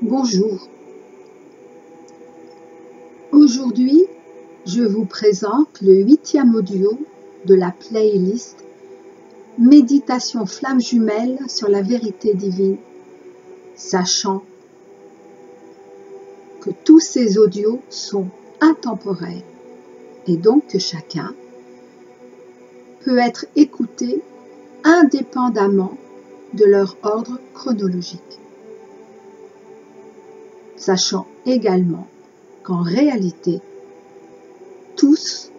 Bonjour. Aujourd'hui, je vous présente le 8e audio de la playlist Méditation flamme jumelle sur la vérité divine, sachant que tous ces audios sont intemporels et donc que chacun peut être écouté indépendamment de leur ordre chronologique. Sachant également qu'en réalité, tous,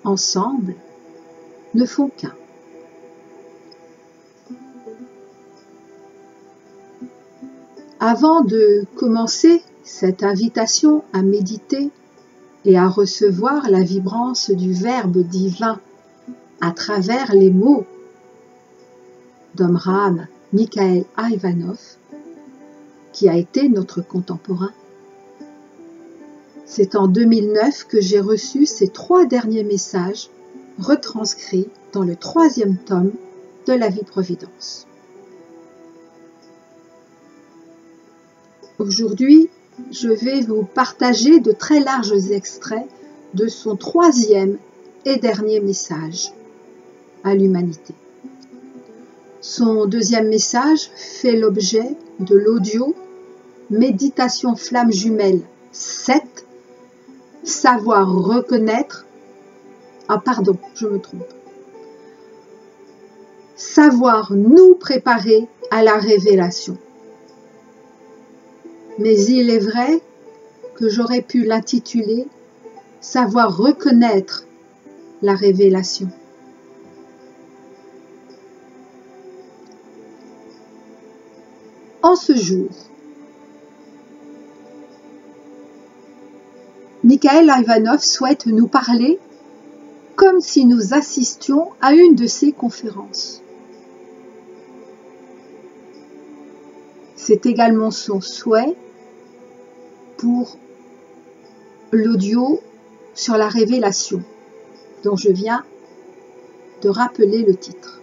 ensemble, ne font qu'un. Avant de commencer cette invitation à méditer et à recevoir la vibrance du Verbe divin à travers les mots d'Omraam Mikhaël Aïvanhov, qui a été notre contemporain. C'est en 2009 que j'ai reçu ces 3 derniers messages retranscrits dans le 3e tome de la Vie-Providence. Aujourd'hui, je vais vous partager de très larges extraits de son 3e et dernier message à l'humanité. Son 2e message fait l'objet de l'audio Méditation flamme jumelle 7, savoir reconnaître, savoir nous préparer à la révélation. Mais il est vrai que j'aurais pu l'intituler savoir reconnaître la révélation. En ce jour, Mikhaël Aïvanhov souhaite nous parler comme si nous assistions à une de ses conférences. C'est également son souhait pour l'audio sur la révélation, dont je viens de rappeler le titre.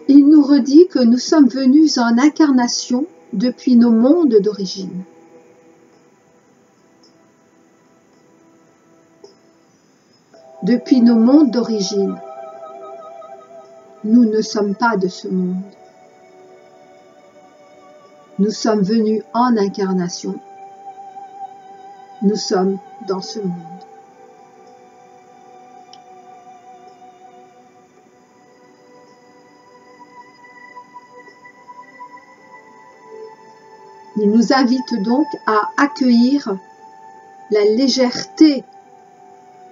Il nous redit que nous sommes venus en incarnation depuis nos mondes d'origine. Depuis nos mondes d'origine, nous ne sommes pas de ce monde. Nous sommes venus en incarnation. Nous sommes dans ce monde. Il nous invite donc à accueillir la légèreté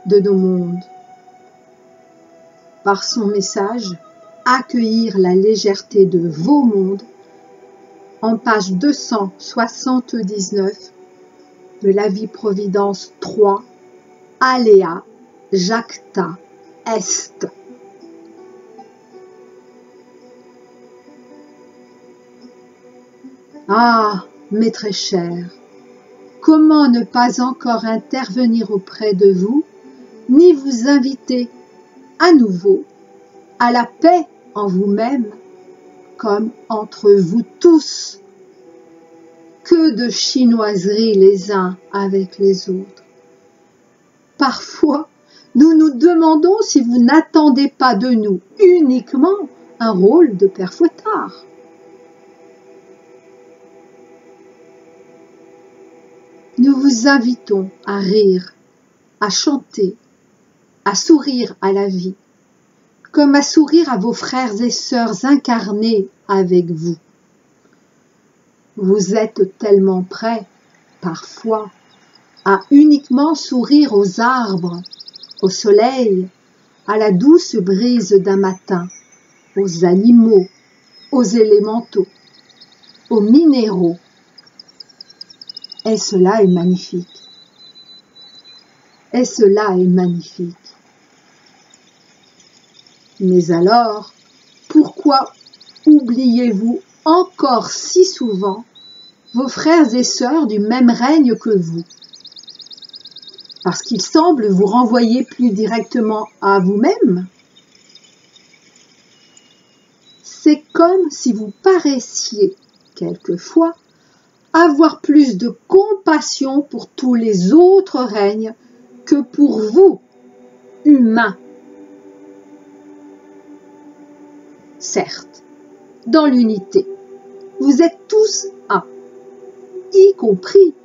de nos mondes. Par son message, accueillir la légèreté de vos mondes, en page 279 de la Vie-Providence 3, Alea Jacta Est. Ah, mes très chers, comment ne pas encore intervenir auprès de vous, ni vous inviter à nouveau à la paix en vous-même, comme entre vous tous. Que de chinoiseries les uns avec les autres. Parfois, nous nous demandons si vous n'attendez pas de nous uniquement un rôle de père Fouettard. Nous vous invitons à rire, à chanter, à sourire à la vie, comme à sourire à vos frères et sœurs incarnés avec vous. Vous êtes tellement prêts, parfois, à uniquement sourire aux arbres, au soleil, à la douce brise d'un matin, aux animaux, aux élémentaux, aux minéraux. Et cela est magnifique. Et cela est magnifique. Mais alors, pourquoi oubliez-vous encore si souvent vos frères et sœurs du même règne que vous? Parce qu'ils semblent vous renvoyer plus directement à vous-même? c'est comme si vous paraissiez, quelquefois, avoir plus de compassion pour tous les autres règnes que pour vous, humains. Certes, dans l'unité, vous êtes tous un, y compris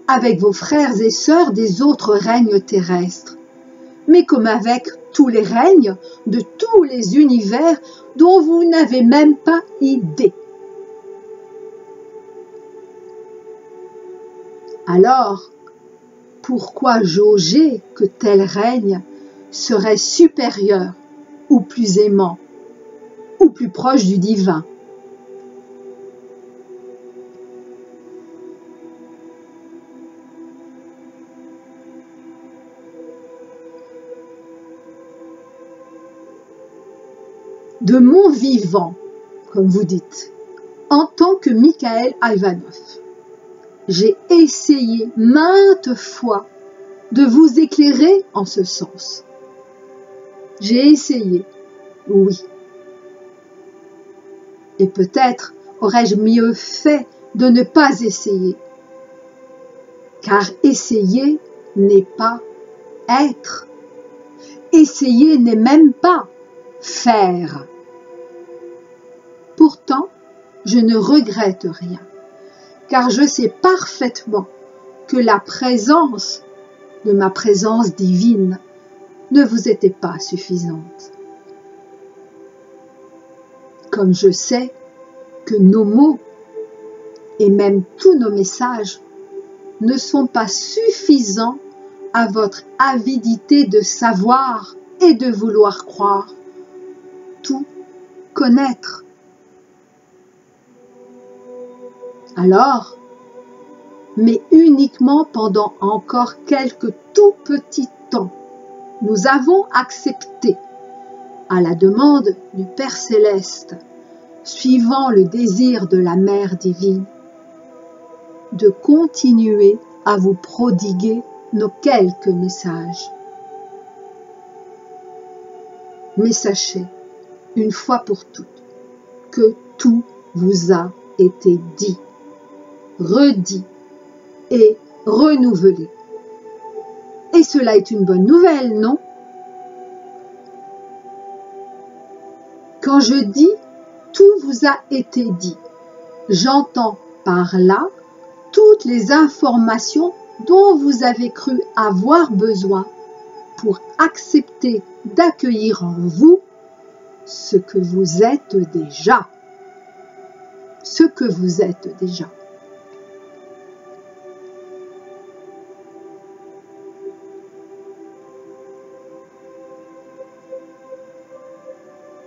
avec vos frères et sœurs des autres règnes terrestres, mais comme avec tous les règnes de tous les univers dont vous n'avez même pas idée. Alors, pourquoi jauger que tel règne serait supérieur ou plus aimant ou plus proche du divin? De mon vivant, comme vous dites, en tant que Mikhaël Ivanov, j'ai essayé maintes fois de vous éclairer en ce sens. J'ai essayé, oui. Et peut-être aurais-je mieux fait de ne pas essayer, car essayer n'est pas être. Essayer n'est même pas faire. Pourtant, je ne regrette rien, car je sais parfaitement que la présence de ma présence divine ne vous était pas suffisante. Comme je sais que nos mots et même tous nos messages ne sont pas suffisants à votre avidité de savoir et de vouloir croire, tout connaître. Alors, mais uniquement pendant encore quelques tout petits temps, nous avons accepté, à la demande du Père Céleste, suivant le désir de la Mère divine, de continuer à vous prodiguer nos quelques messages. Mais sachez, une fois pour toutes, que tout vous a été dit, redit et renouvelé. Et cela est une bonne nouvelle, non? Quand je dis « tout vous a été dit », j'entends par là toutes les informations dont vous avez cru avoir besoin pour accepter d'accueillir en vous ce que vous êtes déjà. Ce que vous êtes déjà.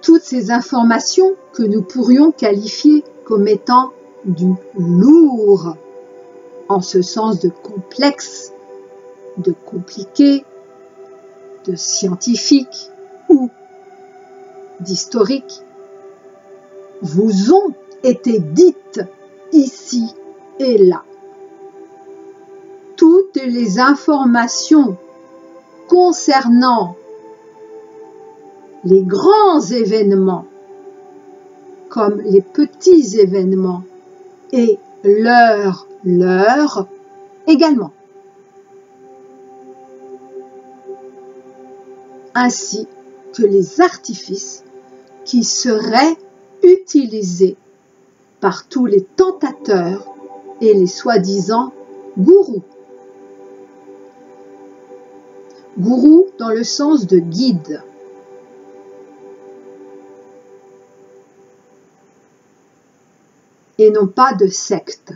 Toutes ces informations que nous pourrions qualifier comme étant du lourd, en ce sens de complexe, de compliqué, de scientifique ou d'historique, vous ont été dites ici et là. Toutes les informations concernant les grands événements comme les petits événements et leur également. Ainsi que les artifices qui seraient utilisés par tous les tentateurs et les soi-disant gourous. Gourou dans le sens de guide. Et non pas de secte.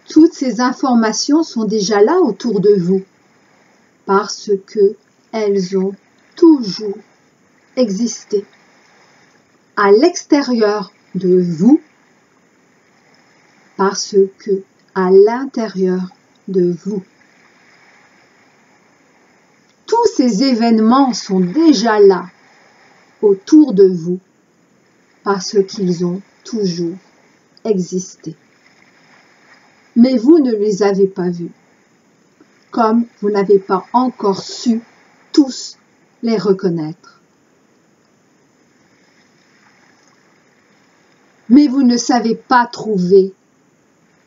Toutes ces informations sont déjà là autour de vous, parce que elles ont toujours existé. À l'extérieur de vous, parce que à l'intérieur de vous. Tous ces événements sont déjà là, autour de vous parce qu'ils ont toujours existé. Mais vous ne les avez pas vus, comme vous n'avez pas encore su tous les reconnaître. Mais vous ne savez pas trouver,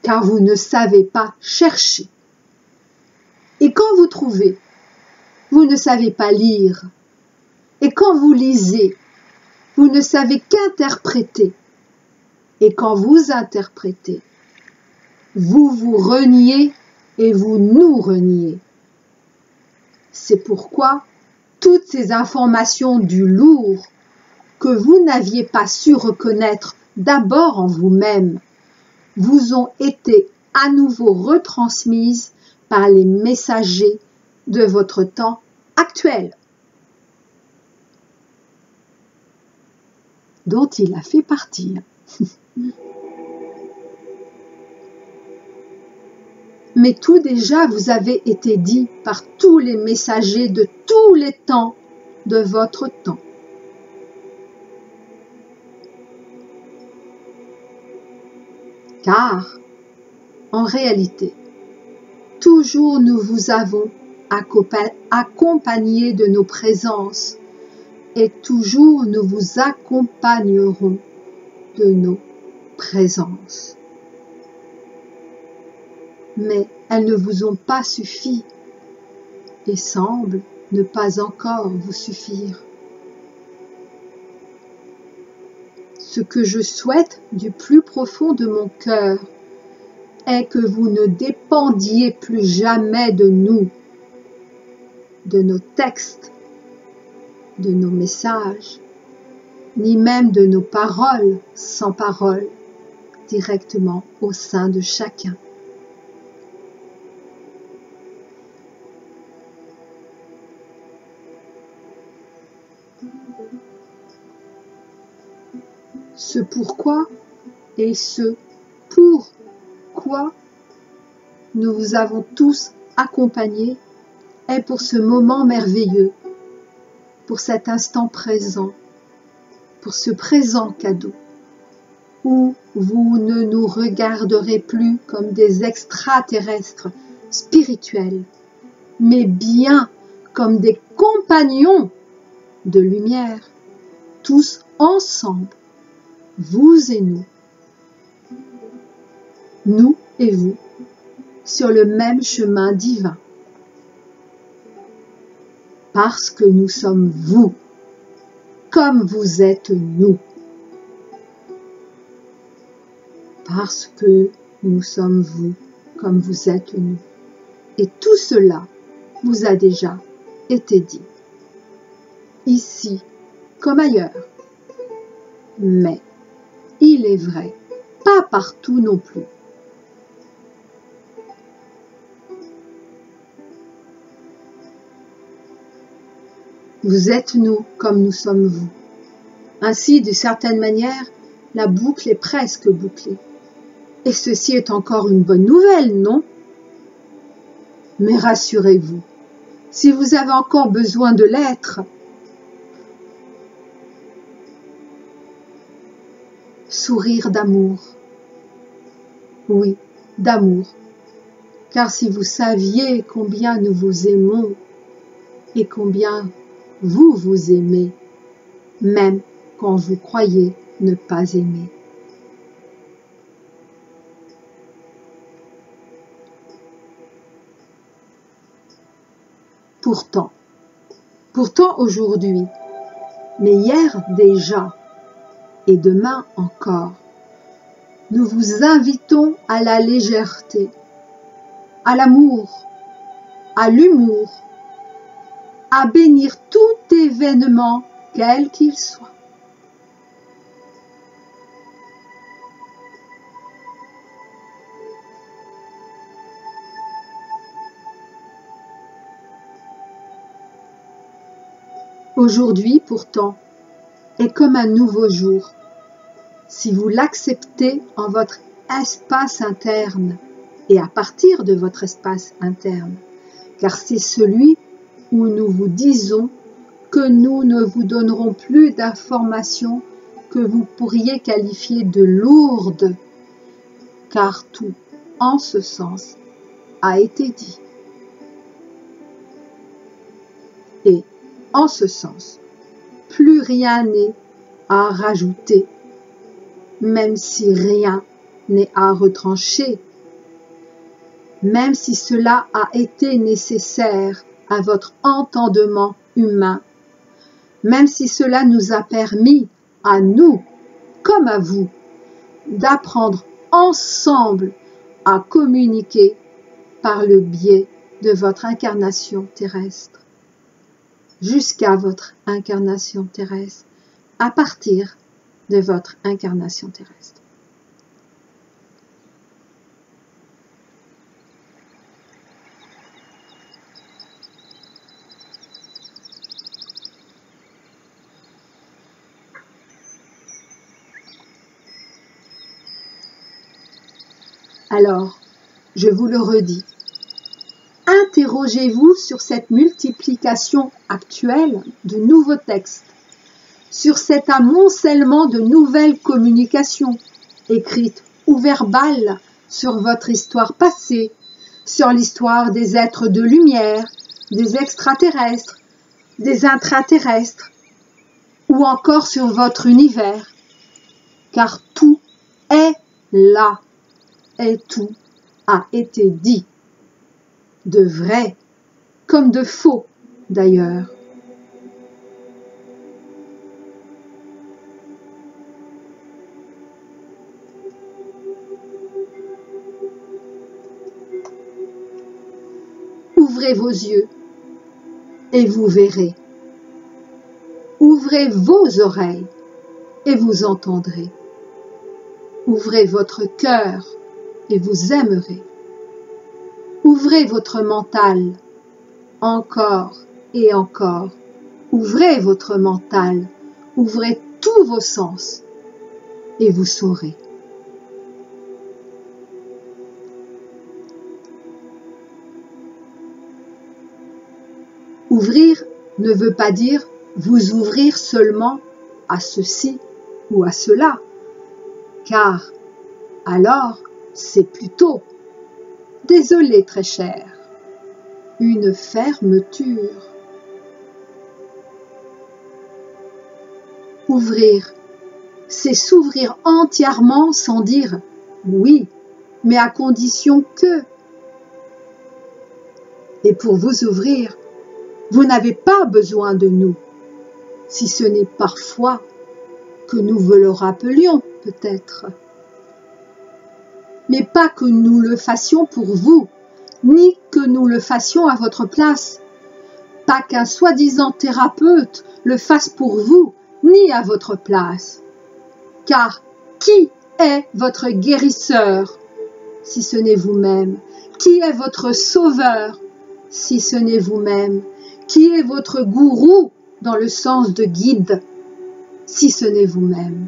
car vous ne savez pas chercher. Et quand vous trouvez, vous ne savez pas lire. Et quand vous lisez, vous ne savez qu'interpréter. Et quand vous interprétez, vous vous reniez et vous nous reniez. C'est pourquoi toutes ces informations du lourd que vous n'aviez pas su reconnaître d'abord en vous-même vous ont été à nouveau retransmises par les messagers de votre temps actuel, dont il a fait partie. Mais tout déjà vous avait été dit par tous les messagers de tous les temps de votre temps. Car, en réalité, toujours nous vous avons accompagné de nos présences et toujours nous vous accompagnerons de nos présences. Mais elles ne vous ont pas suffi et semblent ne pas encore vous suffire. Ce que je souhaite du plus profond de mon cœur est que vous ne dépendiez plus jamais de nous, de nos textes, de nos messages, ni même de nos paroles sans parole, directement au sein de chacun. Ce pourquoi et ce pourquoi nous vous avons tous accompagnés est pour ce moment merveilleux, pour cet instant présent, pour ce présent cadeau, où vous ne nous regarderez plus comme des extraterrestres spirituels, mais bien comme des compagnons de lumière, tous ensemble, vous et nous et vous, sur le même chemin divin. Parce que nous sommes vous, comme vous êtes nous. Parce que nous sommes vous, comme vous êtes nous. Et tout cela vous a déjà été dit, ici comme ailleurs. Mais il est vrai, pas partout non plus. Vous êtes nous comme nous sommes vous. Ainsi, d'une certaine manière, la boucle est presque bouclée. Et ceci est encore une bonne nouvelle, non? Mais rassurez-vous, si vous avez encore besoin de l'être, sourire d'amour. Oui, d'amour. Car si vous saviez combien nous vous aimons et combien vous vous aimez, même quand vous croyez ne pas aimer. Pourtant aujourd'hui, mais hier déjà, et demain encore, nous vous invitons à la légèreté, à l'amour, à l'humour, à bénir tout événement, quel qu'il soit. Aujourd'hui, pourtant, est comme un nouveau jour, si vous l'acceptez en votre espace interne et à partir de votre espace interne, car c'est celui où nous vous disons que nous ne vous donnerons plus d'informations que vous pourriez qualifier de lourdes, car tout, en ce sens, a été dit. Et, en ce sens, plus rien n'est à rajouter, même si rien n'est à retrancher, même si cela a été nécessaire à votre entendement humain, même si cela nous a permis, à nous comme à vous, d'apprendre ensemble à communiquer par le biais de votre incarnation terrestre, jusqu'à votre incarnation terrestre, à partir de votre incarnation terrestre. Alors, je vous le redis, interrogez-vous sur cette multiplication actuelle de nouveaux textes, sur cet amoncellement de nouvelles communications, écrites ou verbales, sur votre histoire passée, sur l'histoire des êtres de lumière, des extraterrestres, des intraterrestres, ou encore sur votre univers, car tout est là. Et tout a été dit, de vrai comme de faux d'ailleurs. Ouvrez vos yeux et vous verrez. Ouvrez vos oreilles et vous entendrez. Ouvrez votre cœur et vous aimerez. Ouvrez votre mental, encore et encore. Ouvrez votre mental, ouvrez tous vos sens, et vous saurez. Ouvrir ne veut pas dire vous ouvrir seulement à ceci ou à cela, car alors c'est plutôt, désolé très cher, une fermeture. Ouvrir, c'est s'ouvrir entièrement sans dire oui, mais à condition que. Et pour vous ouvrir, vous n'avez pas besoin de nous, si ce n'est parfois que nous vous le rappelions peut-être. Mais pas que nous le fassions pour vous, ni que nous le fassions à votre place. Pas qu'un soi-disant thérapeute le fasse pour vous, ni à votre place. Car qui est votre guérisseur, si ce n'est vous-même? Qui est votre sauveur, si ce n'est vous-même? Qui est votre gourou dans le sens de guide, si ce n'est vous-même?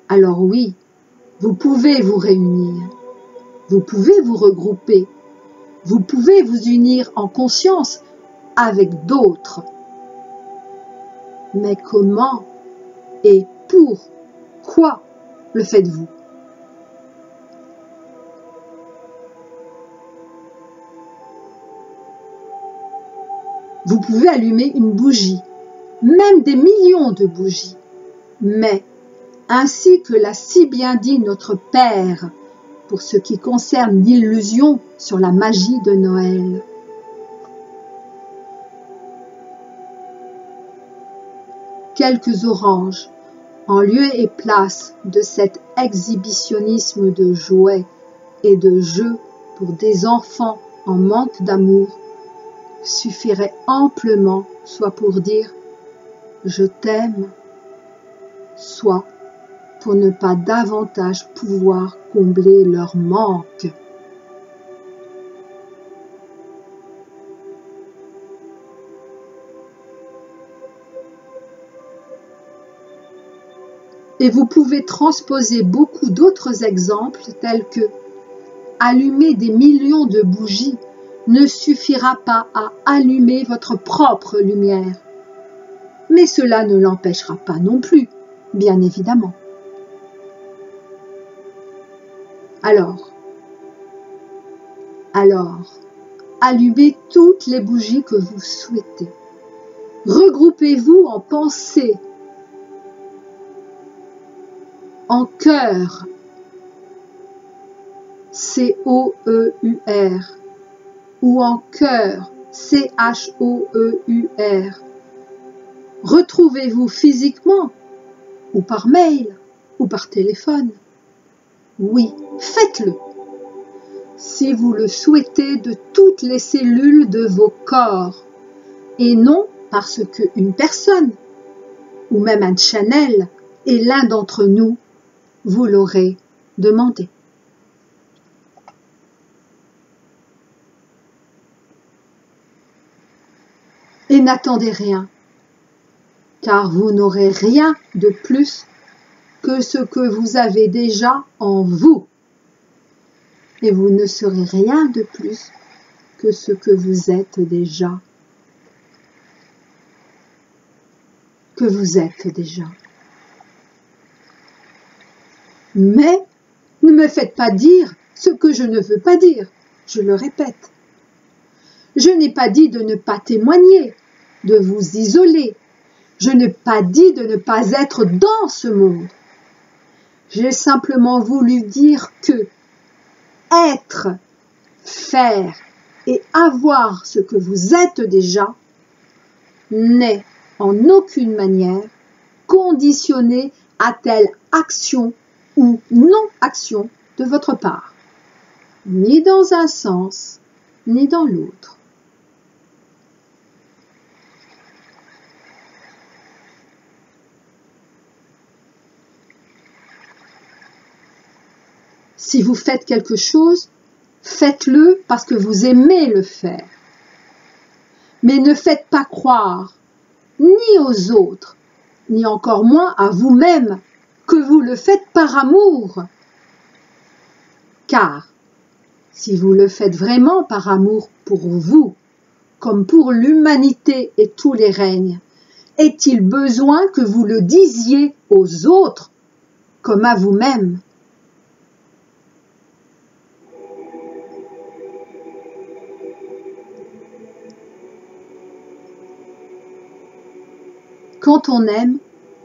Alors oui, vous pouvez vous réunir, vous pouvez vous regrouper, vous pouvez vous unir en conscience avec d'autres. Mais comment et pourquoi le faites-vous? Vous pouvez allumer une bougie, même des millions de bougies, mais ainsi que l'a si bien dit notre Père, pour ce qui concerne l'illusion sur la magie de Noël. Quelques oranges, en lieu et place de cet exhibitionnisme de jouets et de jeux pour des enfants en manque d'amour, suffiraient amplement soit pour dire « je t'aime », soit pour ne pas davantage pouvoir combler leur manque. Et vous pouvez transposer beaucoup d'autres exemples tels que allumer des millions de bougies ne suffira pas à allumer votre propre lumière. Mais cela ne l'empêchera pas non plus, bien évidemment. Alors, allumez toutes les bougies que vous souhaitez. Regroupez-vous en pensée, en cœur, C-O-E-U-R, ou en cœur, C-H-O-E-U-R. Retrouvez-vous physiquement, ou par mail, ou par téléphone. Oui, faites-le. Si vous le souhaitez de toutes les cellules de vos corps, et non parce qu'une personne, ou même un channel, est l'un d'entre nous, vous l'aurez demandé. Et n'attendez rien, car vous n'aurez rien de plus que ce que vous avez déjà en vous. Et vous ne serez rien de plus que ce que vous êtes déjà. Mais ne me faites pas dire ce que je ne veux pas dire, je le répète. Je n'ai pas dit de ne pas témoigner, de vous isoler. Je n'ai pas dit de ne pas être dans ce monde. J'ai simplement voulu dire que être, faire et avoir ce que vous êtes déjà n'est en aucune manière conditionné à telle action ou non-action de votre part, ni dans un sens, ni dans l'autre. Si vous faites quelque chose, faites-le parce que vous aimez le faire. Mais ne faites pas croire, ni aux autres, ni encore moins à vous-même, que vous le faites par amour. Car, si vous le faites vraiment par amour pour vous, comme pour l'humanité et tous les règnes, est-il besoin que vous le disiez aux autres, comme à vous-même ? Quand on aime,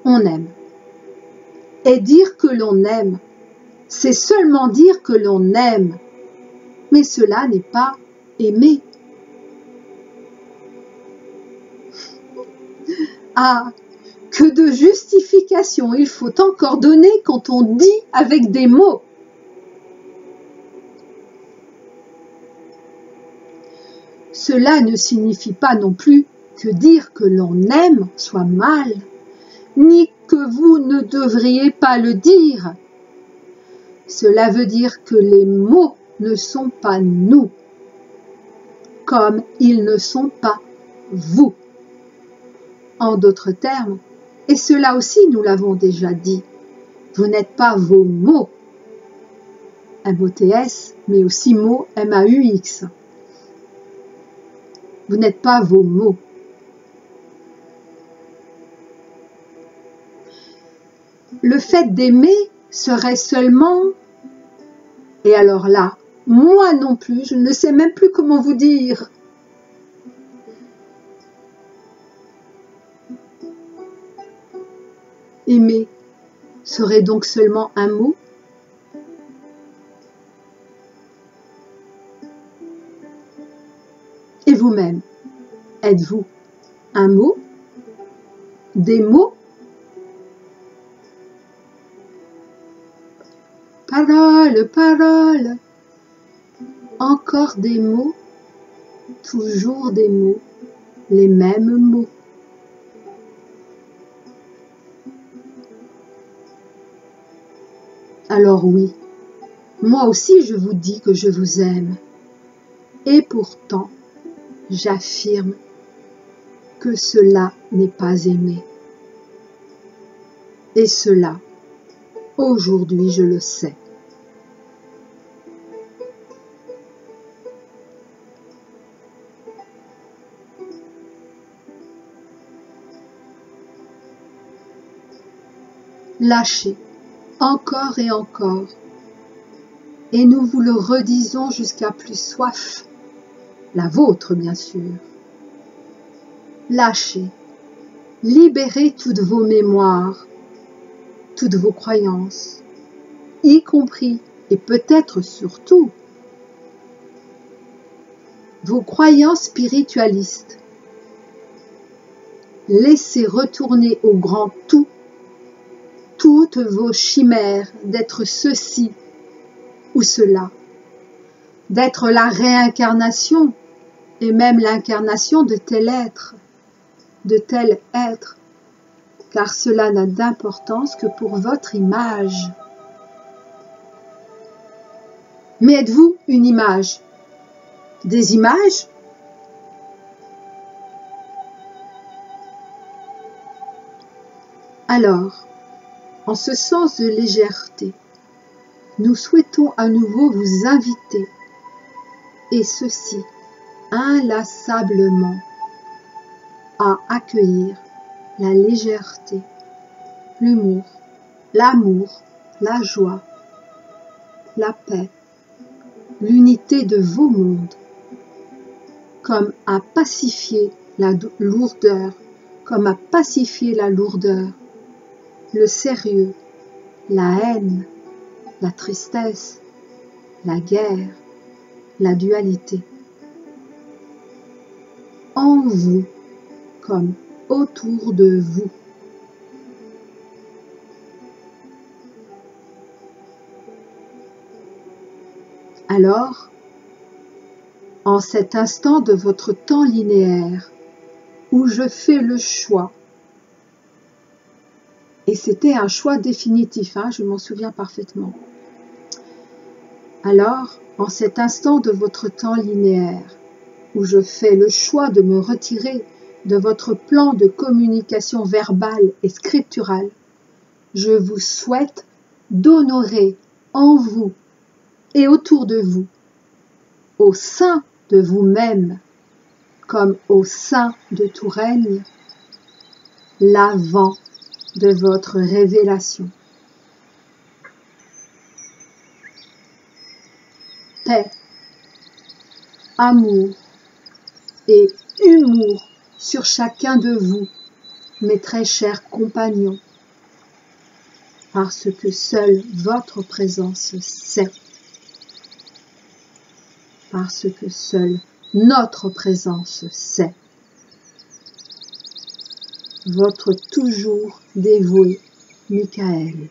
on aime. Et dire que l'on aime, c'est seulement dire que l'on aime. Mais cela n'est pas aimer. Ah, que de justifications il faut encore donner quand on dit avec des mots. Cela ne signifie pas non plus que dire que l'on aime soit mal, ni que vous ne devriez pas le dire. Cela veut dire que les mots ne sont pas nous, comme ils ne sont pas vous. En d'autres termes, et cela aussi nous l'avons déjà dit, vous n'êtes pas vos mots, M-O-T-S, mais aussi mots M-A-U-X. Vous n'êtes pas vos mots. Le fait d'aimer serait seulement, et alors là, moi non plus, je ne sais même plus comment vous dire. Aimer serait donc seulement un mot. Et vous-même, êtes-vous un mot, des mots, parole, parole, encore des mots, toujours des mots, les mêmes mots. Alors oui, moi aussi je vous dis que je vous aime. Et pourtant, j'affirme que cela n'est pas aimer. Et cela, aujourd'hui, je le sais. lâchez, encore et encore. Et nous vous le redisons jusqu'à plus soif, la vôtre bien sûr. Lâchez, libérez toutes vos mémoires, toutes vos croyances, y compris et peut-être surtout vos croyances spiritualistes. Laissez retourner au grand tout toutes vos chimères d'être ceci ou cela, d'être la réincarnation et même l'incarnation de tel être, car cela n'a d'importance que pour votre image. Mais êtes-vous une image? Des images? Alors, en ce sens de légèreté, nous souhaitons à nouveau vous inviter, et ceci inlassablement, à accueillir la légèreté, l'humour, l'amour, la joie, la paix, l'unité de vos mondes, comme à pacifier la lourdeur, le sérieux, la haine, la tristesse, la guerre, la dualité. En vous, comme autour de vous. Alors, en cet instant de votre temps linéaire, où je fais le choix, et c'était un choix définitif, je m'en souviens parfaitement. Alors, en cet instant de votre temps linéaire, où je fais le choix de me retirer de votre plan de communication verbale et scripturale, je vous souhaite d'honorer en vous et autour de vous, au sein de vous-même, comme au sein de tout règne, l'avant de votre révélation. Paix, amour et humour sur chacun de vous, mes très chers compagnons, parce que seule votre présence sait, parce que seule notre présence sait. Votre toujours dévoué Michael.